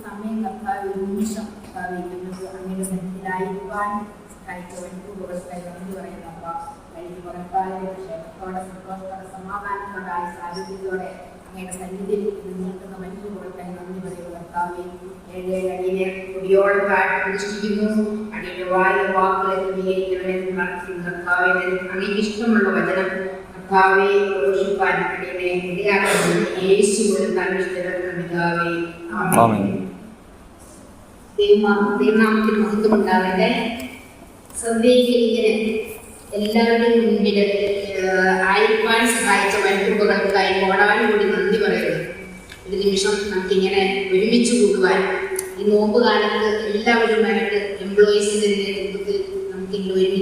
സമയം കർത്താവ് ഒരു നിമിഷം അങ്ങയുടെ സന്നിധിയിലായിരിക്കാൻ ക്ഷേമത്തോടെ സന്തോഷത്തോടെ സമാധാനത്തോടെ സാഹചര്യത്തോടെ അങ്ങയുടെ സന്നിധിയിൽ നിൽക്കുന്ന മനുഷ്യർക്കായി നന്ദി പറയുന്നു കർത്താവെ. 7 അടിയെ കുടിയോളം പ്രതിഷ്ഠിക്കുന്നു. അടിയുടെ വായിലെ വാക്കുകളെ ക്രമീകരിക്കണമെന്ന് പ്രാർത്ഥിക്കുന്നു കർത്താവെ. അങ്ങേക്ക് ഇഷ്ടമുള്ള വചനം കർത്താവെ ഘോഷിപ്പാൻ അടിയെ ഇടയാക്കുന്നു. യേശു കൊടുക്കാൻ പിതാവേ ആമേൻ. ദൈവനാമത്തിന് മഹത്വം ഉണ്ടാകട്ടെ. സന്ധ്യയിൽ ഇങ്ങനെ എല്ലാവരുടെയും മുൻപിൽ ആയിരിക്കാൻ സഹായിച്ച വൻകൃപകൾക്കായി കോടാനുകൂടി നന്ദി പറയുന്നു. ഒരു നിമിഷം നമുക്കിങ്ങനെ ഒരുമിച്ച് കൂടുവാൻ ഈ നോമ്പ് കാലത്ത് എല്ലാവരുമായിട്ട് എംപ്ലോയീസിന്റെ നേതൃത്വത്തിൽ നമുക്കിങ്ങനെ ഒരുമിച്ച്